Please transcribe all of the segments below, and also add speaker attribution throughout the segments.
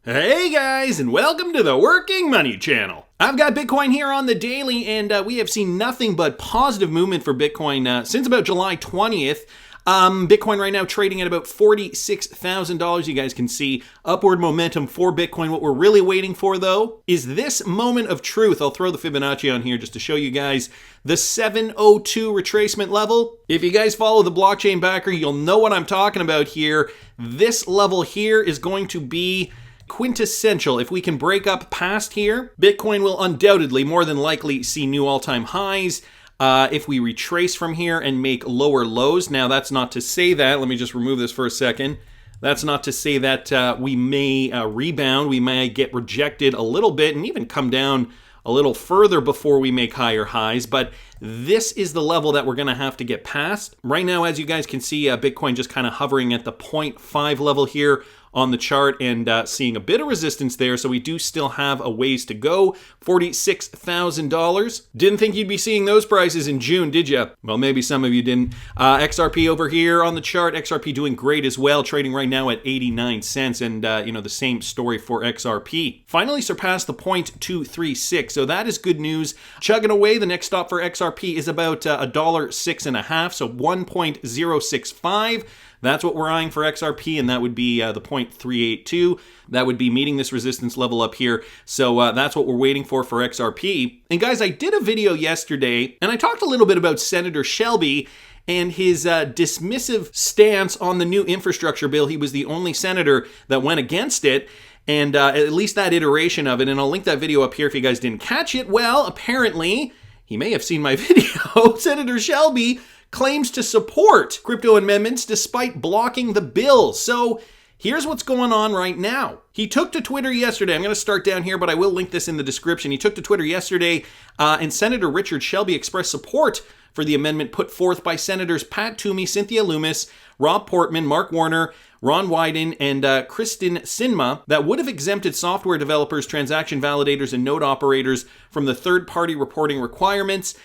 Speaker 1: Hey guys, and welcome to the Working Money Channel. I've got Bitcoin here on the daily, and we have seen nothing but positive movement for Bitcoin since about July 20th. Bitcoin right now trading at about $46,000. You guys can see upward momentum for Bitcoin. What we're really waiting for, though, is this moment of truth. I'll throw the Fibonacci on here just to show you guys the 702 retracement level. If you guys follow the blockchain backer, you'll know what I'm talking about here. This level here is going to be quintessential. If we can break up past here, Bitcoin will undoubtedly, more than likely, see new all-time highs. If we retrace from here and make lower lows, now that's not to say that, let me just remove this for a second. That's not to say that we may rebound, we may get rejected a little bit and even come down a little further before we make higher highs, but this is the level that we're going to have to get past. Right now, as you guys can see, Bitcoin just kind of hovering at the 0.5 level here on the chart and seeing a bit of resistance there, so we do still have a ways to go. $46,000. Didn't think you'd be seeing those prices in June, did you? Well, maybe some of you didn't. XRP over here on the chart, XRP doing great as well, trading right now at 89 cents, and the same story for XRP. Finally surpassed the 0.236, so that is good news. Chugging away, the next stop for XRP is about $1.06.5, so 1.065. That's what we're eyeing for XRP, and that would be the 0.382. That would be meeting this resistance level up here. So that's what we're waiting for XRP. And guys, I did a video yesterday, and I talked a little bit about Senator Shelby and his dismissive stance on the new infrastructure bill. He was the only senator that went against it, and at least that iteration of it. And I'll link that video up here if you guys didn't catch it. Well, apparently, he may have seen my video. Senator Shelby claims to support crypto amendments despite blocking the bill. So here's what's going on right now. He took to Twitter yesterday. I'm going to start down here, but I will link this in the description. He took to Twitter yesterday, and Senator Richard Shelby expressed support for the amendment put forth by Senators Pat Toomey, Cynthia Lummis, Rob Portman, Mark Warner, Ron Wyden, and Kristen Sinma that would have exempted software developers, transaction validators, and node operators from the third-party reporting requirements.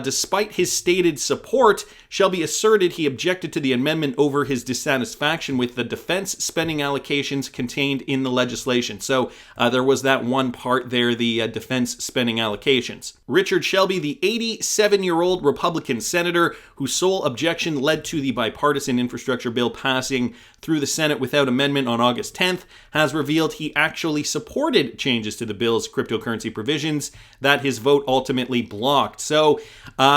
Speaker 1: Despite his stated support, Shelby asserted he objected to the amendment over his dissatisfaction with the defense spending allocations contained in the legislation. So there was that one part there, the defense spending allocations. Richard Shelby, the 87-year-old Republican senator whose sole objection led to the bipartisan infrastructure bill passing through the Senate without amendment on August 10th, has revealed he actually supported changes to the bill's cryptocurrency provisions that his vote ultimately blocked. So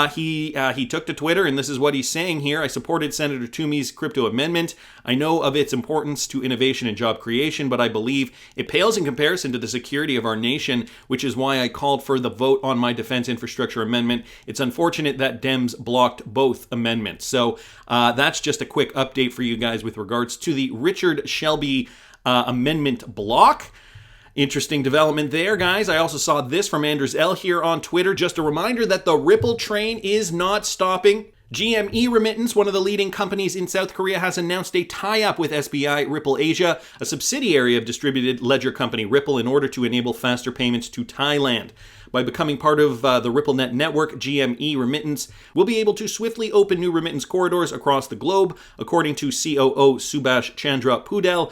Speaker 1: he took to Twitter, and this is what he's saying here. I supported Senator Toomey's crypto amendment. I know of its importance to innovation and job creation, but I believe it pales in comparison to the security of our nation, which is why I called for the vote on my defense infrastructure amendment. It's unfortunate that Dems blocked both amendments. So that's just a quick update for you guys with regards to the Richard Shelby amendment block. Interesting development there, guys. I also saw this from Anders L. here on Twitter. Just a reminder that the Ripple train is not stopping. GME Remittance, one of the leading companies in South Korea, has announced a tie-up with SBI Ripple Asia, a subsidiary of distributed ledger company Ripple, in order to enable faster payments to Thailand. By becoming part of the RippleNet network, GME Remittance will be able to swiftly open new remittance corridors across the globe, according to COO Subhash Chandra Pudel.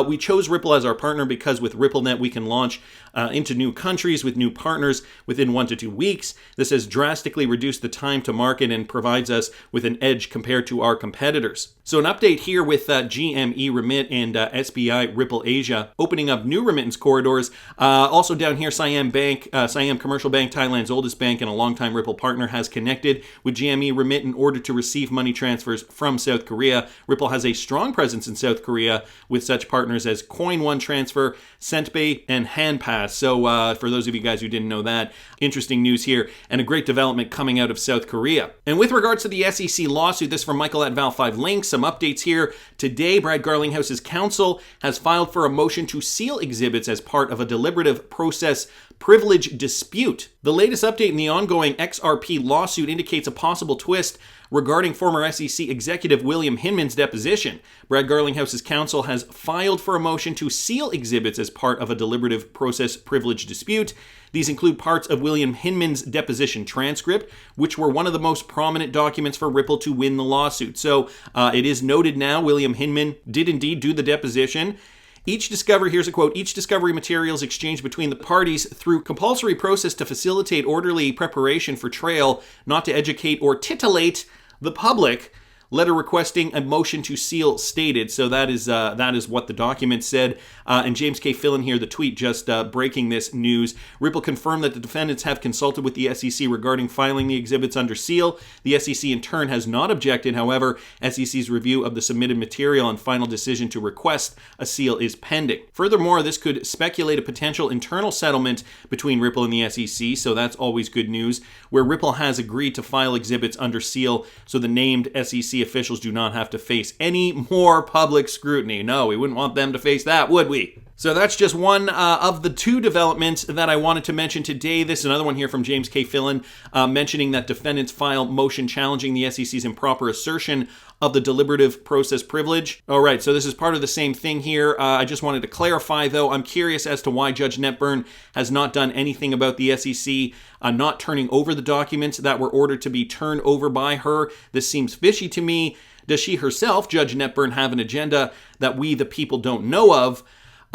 Speaker 1: We chose Ripple as our partner because with RippleNet we can launch into new countries with new partners within 1 to 2 weeks. This has drastically reduced the time to market and provides us with an edge compared to our competitors. So an update here with GME Remit and SBI Ripple Asia opening up new remittance corridors. Also down here, Siam Commercial Bank, Thailand's oldest bank and a longtime Ripple partner, has connected with GME Remit in order to receive money transfers from South Korea. Ripple has a strong presence in South Korea with such partners as Coin One Transfer, SentPay, and HandPass. So for those of you guys who didn't know that, interesting news here and a great development coming out of South Korea. And with regards to the SEC lawsuit, this from Michael at Val5 Links. Some updates here. Today, Brad Garlinghouse's counsel has filed for a motion to seal exhibits as part of a deliberative process privilege dispute. The latest update in the ongoing XRP lawsuit indicates a possible twist regarding former SEC executive William Hinman's deposition. Brad Garlinghouse's counsel has filed for a motion to seal exhibits as part of a deliberative process privilege dispute. These include parts of William Hinman's deposition transcript, which were one of the most prominent documents for Ripple to win the lawsuit. So it is noted now William Hinman did indeed do the deposition. Here's a quote, each discovery material is exchanged between the parties through compulsory process to facilitate orderly preparation for trial, not to educate or titillate the public. Letter requesting a motion to seal stated. So that is what the document said. And James K. Fillon here, the tweet just breaking this news. Ripple confirmed that the defendants have consulted with the SEC regarding filing the exhibits under seal. The SEC in turn has not objected. However, SEC's review of the submitted material and final decision to request a seal is pending. Furthermore, this could speculate a potential internal settlement between Ripple and the SEC. So that's always good news, where Ripple has agreed to file exhibits under seal so the named SEC officials do not have to face any more public scrutiny. No, we wouldn't want them to face that, would we? So that's just one of the two developments that I wanted to mention today. This is another one here from James K. Fillon mentioning that defendants file motion challenging the SEC's improper assertion of the deliberative process privilege. All right, so this is part of the same thing here. I just wanted to clarify, though. I'm curious as to why Judge Netburn has not done anything about the SEC not turning over the documents that were ordered to be turned over by her. This seems fishy to me. Does she herself, Judge Netburn, have an agenda that we, the people, don't know of?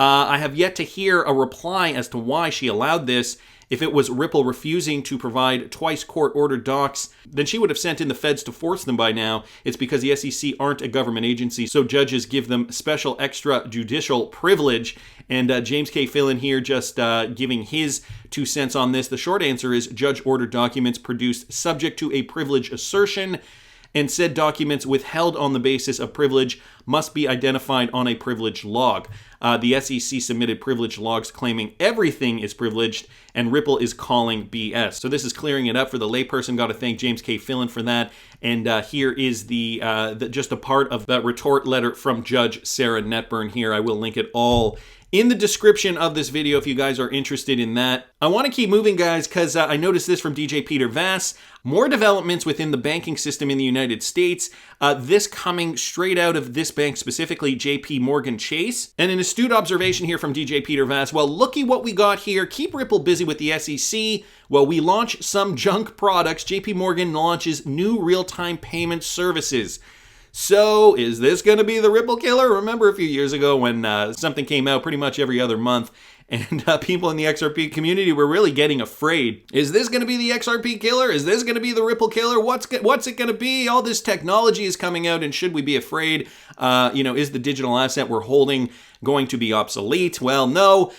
Speaker 1: I have yet to hear a reply as to why she allowed this. If it was Ripple refusing to provide twice court-ordered docs, then she would have sent in the feds to force them by now. It's because the SEC aren't a government agency, so judges give them special extrajudicial privilege. And James K. Fillon here just giving his 2 cents on this. The short answer is judge-ordered documents produced subject to a privilege assertion, and said documents withheld on the basis of privilege must be identified on a privilege log. The SEC submitted privilege logs claiming everything is privileged, and Ripple is calling BS. So this is clearing it up for the layperson. Got to thank James K. Fillon for that. And here is the just a part of that retort letter from Judge Sarah Netburn here. I will link it all in the description of this video if you guys are interested in that. I want to keep moving, guys, because I noticed this from DJ Peter Vass. More developments within the banking system in the United States. This coming straight out of this bank, specifically JPMorgan Chase. And an astute observation here from DJ Peter Vass. Well, looky what we got here. Keep Ripple busy with the SEC. Well, we launch some junk products. JPMorgan launches new real-time payment services. So, is this going to be the Ripple killer? Remember a few years ago when something came out pretty much every other month, and people in the XRP community were really getting afraid. Is this going to be the XRP killer? Is this going to be the Ripple killer? What's it going to be? All this technology is coming out, and should we be afraid? Is the digital asset we're holding going to be obsolete? Well, no.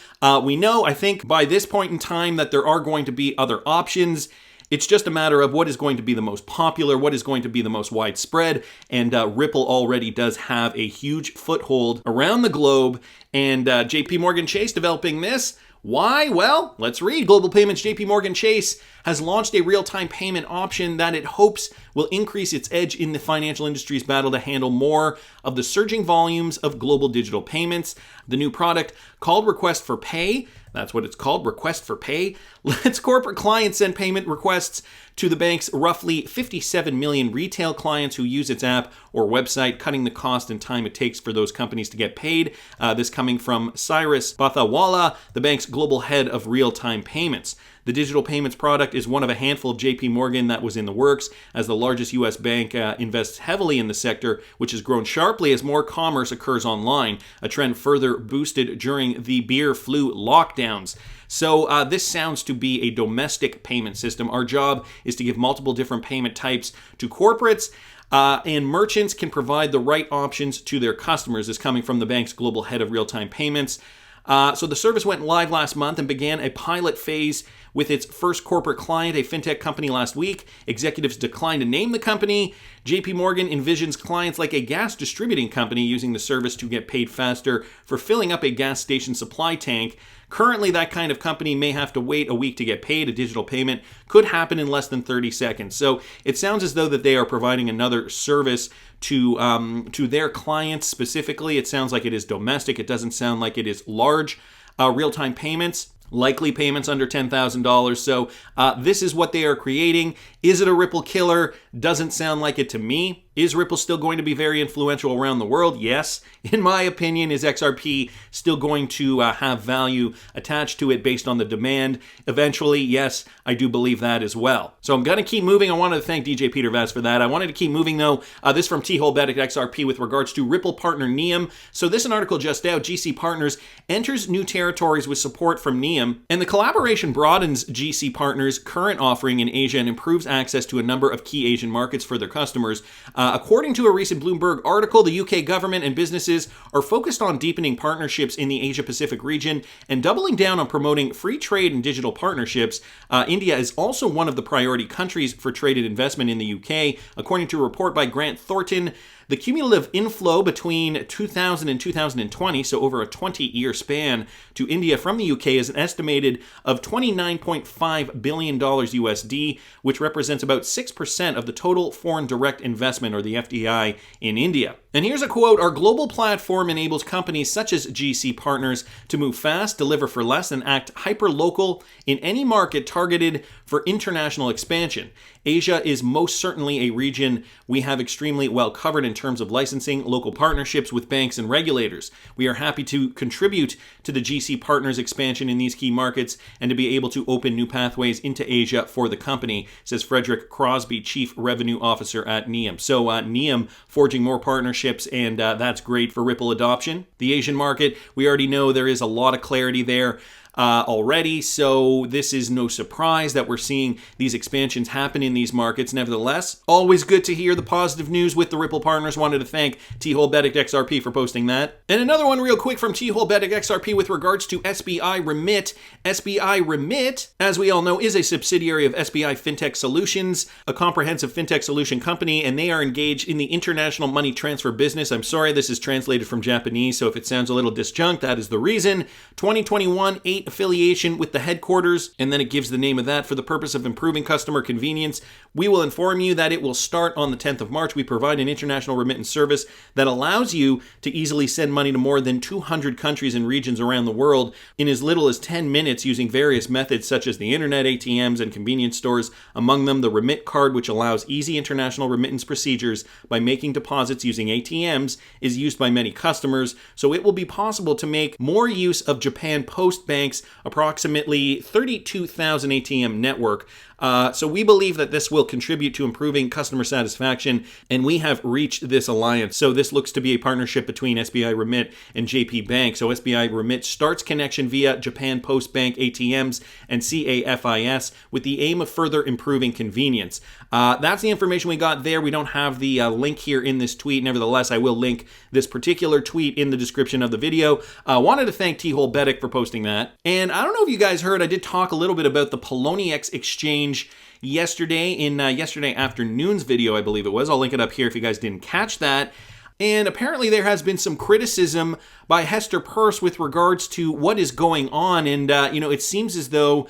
Speaker 1: We know, I think, by this point in time that there are going to be other options. It's just a matter of what is going to be the most popular, what is going to be the most widespread, and Ripple already does have a huge foothold around the globe, and JPMorgan Chase developing this. Why? Well, let's read. Global Payments JPMorgan Chase has launched a real-time payment option that it hopes will increase its edge in the financial industry's battle to handle more of the surging volumes of global digital payments. The new product, called Request for Pay, that's what it's called, Request for Pay, lets corporate clients send payment requests to the bank's roughly 57 million retail clients who use its app or website, cutting the cost and time it takes for those companies to get paid. This coming from Cyrus Bathawala, the bank's global head of real-time payments. The digital payments product is one of a handful of JPMorgan that was in the works, as the largest U.S. bank invests heavily in the sector, which has grown sharply as more commerce occurs online, a trend further boosted during the beer flu lockdowns. So this sounds to be a domestic payment system. Our job is to give multiple different payment types to corporates, and merchants can provide the right options to their customers. This coming from the bank's global head of real-time payments. So the service went live last month and began a pilot phase with its first corporate client, a fintech company, last week. Executives declined to name the company. JPMorgan envisions clients like a gas distributing company using the service to get paid faster for filling up a gas station supply tank. Currently, that kind of company may have to wait a week to get paid. A digital payment could happen in less than 30 seconds. So it sounds as though that they are providing another service to their clients specifically. It sounds like it is domestic. It doesn't sound like it is large real-time payments. Likely payments under $10,000. So this is what they are creating. Is it a Ripple killer? Doesn't sound like it to me. Is Ripple still going to be very influential around the world? Yes. In my opinion, is XRP still going to have value attached to it based on the demand? Eventually, yes, I do believe that as well. So I'm going to keep moving. I wanted to thank DJ Peter Vaz for that. I wanted to keep moving, though. This from T-Holbetic XRP with regards to Ripple partner Neum. So this is an article just out. GC Partners enters new territories with support from Neum, and the collaboration broadens GC Partners' current offering in Asia and improves access to a number of key Asian markets for their customers. According to a recent Bloomberg article, the UK government and businesses are focused on deepening partnerships in the Asia-Pacific region and doubling down on promoting free trade and digital partnerships. India is also one of the priority countries for trade and investment in the UK. According to a report by Grant Thornton, the cumulative inflow between 2000 and 2020, so over a 20-year span, to India from the UK is an estimated of $29.5 billion USD, which represents about 6% of the total foreign direct investment, or the FDI, in India. And here's a quote: "Our global platform enables companies such as GC Partners to move fast, deliver for less, and act hyper-local in any market targeted for international expansion. Asia is most certainly a region we have extremely well covered in terms of licensing, local partnerships with banks and regulators. We are happy to contribute to the GC Partners expansion in these key markets and to be able to open new pathways into Asia for the company," says Frederick Crosby, Chief Revenue Officer at Neum. So Neum forging more partnerships, and that's great for Ripple adoption. The Asian market, we already know there is a lot of clarity there already, so this is no surprise that we're seeing these expansions happen in these markets. Nevertheless, always good to hear the positive news with the Ripple partners. Wanted to thank T-Holbetic XRP for posting that. And another one real quick from T-Holbetic XRP with regards to SBI Remit. SBI Remit, as we all know, is a subsidiary of SBI Fintech Solutions, a comprehensive fintech solution company, and they are engaged in the international money transfer business. I'm sorry, this is translated from Japanese, so if it sounds a little disjunct, that is the reason. 2021, 8 affiliation with the headquarters, and then it gives the name of that for the purpose of improving customer convenience. We will inform you that it will start on the 10th of March. We provide an international remittance service that allows you to easily send money to more than 200 countries and regions around the world in as little as 10 minutes using various methods such as the internet, ATMs, and convenience stores. Among them, the Remit card, which allows easy international remittance procedures by making deposits using ATMs, is used by many customers, so it will be possible to make more use of Japan Post Bank's approximately 32,000 ATM network. So we believe that this will contribute to improving customer satisfaction, and we have reached this alliance. So this looks to be a partnership between SBI Remit and JP Bank. So SBI Remit starts connection via Japan Post Bank ATMs and CAFIS with the aim of further improving convenience. That's the information we got there. We don't have the link here in this tweet. Nevertheless, I will link this particular tweet in the description of the video. Wanted to thank T-Holbetic for posting that. And I don't know if you guys heard, I did talk a little bit about the Poloniex exchange yesterday in yesterday afternoon's video, I believe it was. I'll link it up here if you guys didn't catch that. And apparently there has been some criticism by Hester Peirce with regards to what is going on. And, it seems as though,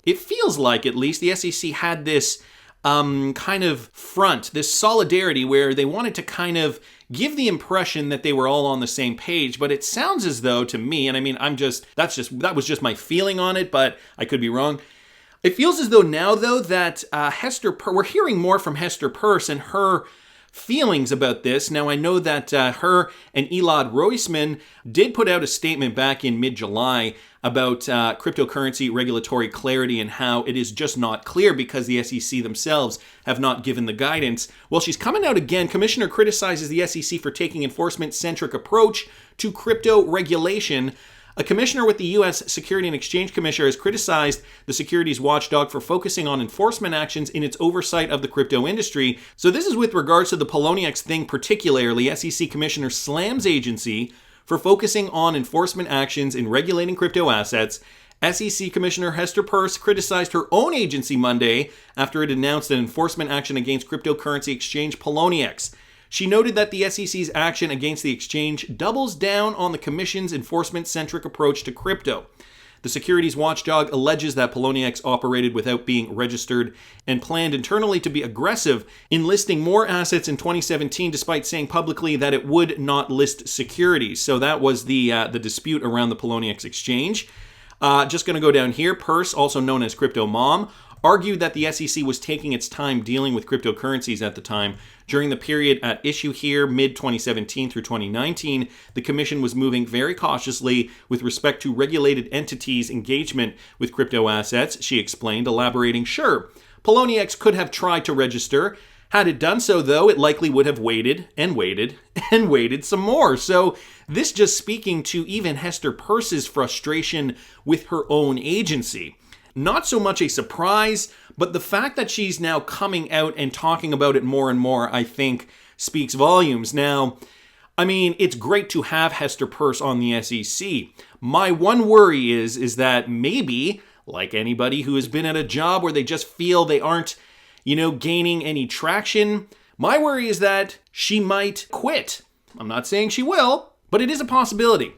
Speaker 1: it feels like at least, the SEC had this kind of front, this solidarity where they wanted to kind of give the impression that they were all on the same page. But it sounds as though, to me, and I mean, that was just my feeling on it, but I could be wrong. It feels as though now, though, that we're hearing more from Hester Peirce and her feelings about this. Now, I know that her and Elad Roisman did put out a statement back in mid-July about cryptocurrency regulatory clarity and how it is just not clear because the SEC themselves have not given the guidance. Well, she's coming out again. Commissioner criticizes the SEC for taking enforcement-centric approach to crypto regulation. A commissioner with the U.S. Security and Exchange Commission has criticized the securities watchdog for focusing on enforcement actions in its oversight of the crypto industry. So this is with regards to the Poloniex thing particularly. SEC Commissioner slams agency for focusing on enforcement actions in regulating crypto assets. SEC Commissioner Hester Peirce criticized her own agency Monday after it announced an enforcement action against cryptocurrency exchange Poloniex. She noted that the SEC's action against the exchange doubles down on the Commission's enforcement-centric approach to crypto. The securities watchdog alleges that Poloniex operated without being registered and planned internally to be aggressive in listing more assets in 2017, despite saying publicly that it would not list securities. So that was the dispute around the Poloniex exchange. Just going to go down here. Peirce, also known as Crypto Mom, argued that the SEC was taking its time dealing with cryptocurrencies at the time. During the period at issue here, mid-2017 through 2019, the Commission was moving very cautiously with respect to regulated entities' engagement with crypto assets, she explained, elaborating, "Sure, Poloniex could have tried to register. Had it done so, though, it likely would have waited and waited and waited some more." So this just speaking to even Hester Peirce's frustration with her own agency. Not so much a surprise, but the fact that she's now coming out and talking about it more and more, I think, speaks volumes. Now, I mean, it's great to have Hester Peirce on the SEC. My one worry is that maybe, like anybody who has been at a job where they just feel they aren't, gaining any traction, my worry is that she might quit. I'm not saying she will, but it is a possibility.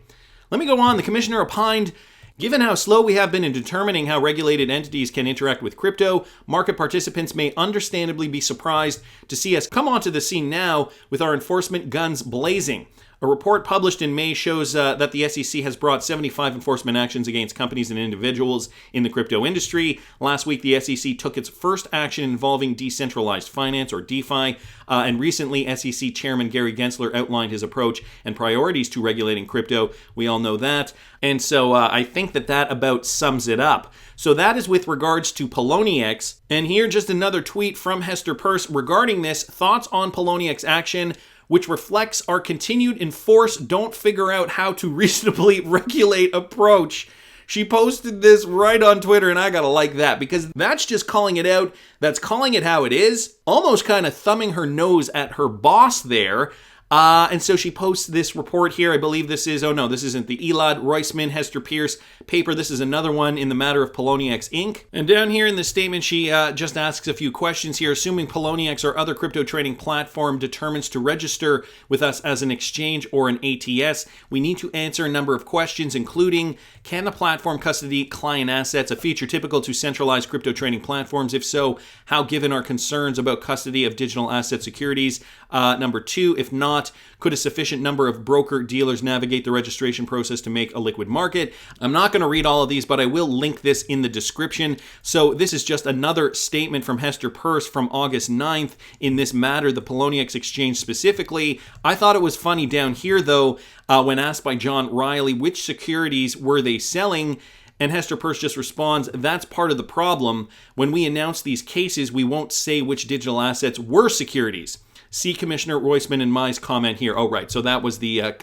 Speaker 1: Let me go on. The commissioner opined, "Given how slow we have been in determining how regulated entities can interact with crypto, market participants may understandably be surprised to see us come onto the scene now with our enforcement guns blazing. A report published in May shows that the SEC has brought 75 enforcement actions against companies and individuals in the crypto industry. Last week, the SEC took its first action involving decentralized finance, or DeFi, and recently, SEC Chairman Gary Gensler outlined his approach and priorities to regulating crypto. We all know that. And so I think that about sums it up. So that is with regards to Poloniex. And here, just another tweet from Hester Peirce regarding this. Thoughts on Poloniex action, which reflects our continued enforce, don't figure out how to reasonably regulate approach. She posted this right on Twitter, and I gotta like that, because that's just calling it out. That's calling it how it is, almost kind of thumbing her nose at her boss there. And so she posts this report here. I believe this is, this isn't the Elad Roisman Hester Peirce paper. This is another one in the matter of Poloniex Inc. And down here in the statement, she just asks a few questions here. Assuming Poloniex or other crypto trading platform determines to register with us as an exchange or an ATS, we need to answer a number of questions, including, can the platform custody client assets, a feature typical to centralized crypto trading platforms? If so, how, given our concerns about custody of digital asset securities? Number two, if not, could a sufficient number of broker-dealers navigate the registration process to make a liquid market? I'm not going to read all of these, but I will link this in the description. So this is just another statement from Hester Peirce from August 9th in this matter, the Poloniex exchange specifically. I thought it was funny down here, though, when asked by John Riley, which securities were they selling? And Hester Peirce just responds, that's part of the problem. When we announce these cases, we won't say which digital assets were securities. See Commissioner Roisman and Mai's comment here. Oh, right. So that was the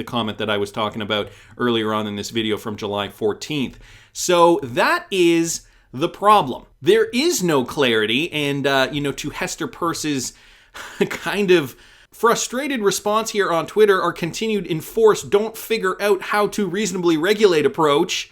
Speaker 1: comment that I was talking about earlier on in this video from July 14th. So that is the problem. There is no clarity, and to Hester Peirce's kind of frustrated response here on Twitter, our continued enforce, don't figure out how to reasonably regulate approach.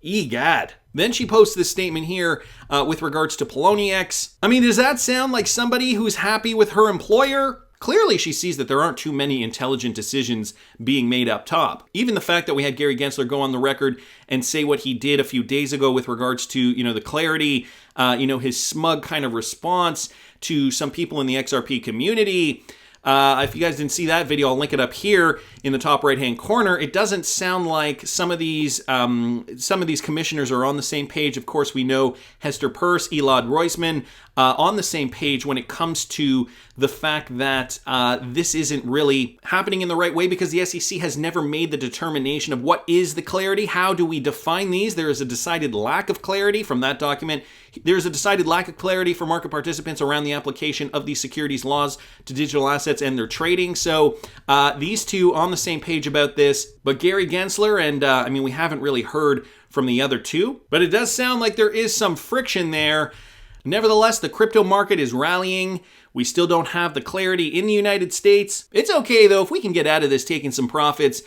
Speaker 1: Egad. Then she posts this statement here with regards to Poloniex. I mean, does that sound like somebody who's happy with her employer? Clearly, she sees that there aren't too many intelligent decisions being made up top. Even the fact that we had Gary Gensler go on the record and say what he did a few days ago with regards to, the clarity, his smug kind of response to some people in the XRP community. If you guys didn't see that video, I'll link it up here in the top right-hand corner. It doesn't sound like some of these commissioners are on the same page. Of course, we know Hester Peirce, Elad Roisman, on the same page when it comes to the fact that this isn't really happening in the right way, because the SEC has never made the determination of what is the clarity. How do we define these? There is a decided lack of clarity from that document. There's a decided lack of clarity for market participants around the application of these securities laws to digital assets and their trading. So these two on the same page about this, but Gary Gensler and we haven't really heard from the other two, but it does sound like there is some friction there. Nevertheless, the crypto market is rallying. We still don't have the clarity in the United States. It's okay, though, if we can get out of this taking some profits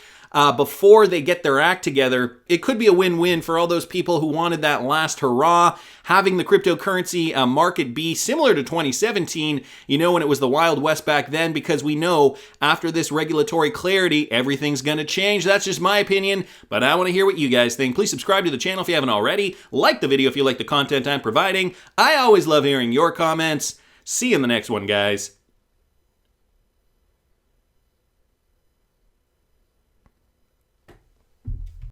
Speaker 1: before they get their act together. It could be a win-win for all those people who wanted that last hurrah, having the cryptocurrency market be similar to 2017, when it was the Wild West back then, because we know after this regulatory clarity, everything's going to change. That's just my opinion, but I want to hear what you guys think. Please subscribe to the channel if you haven't already. Like the video if you like the content I'm providing. I always love hearing your comments. See you in the next one, guys.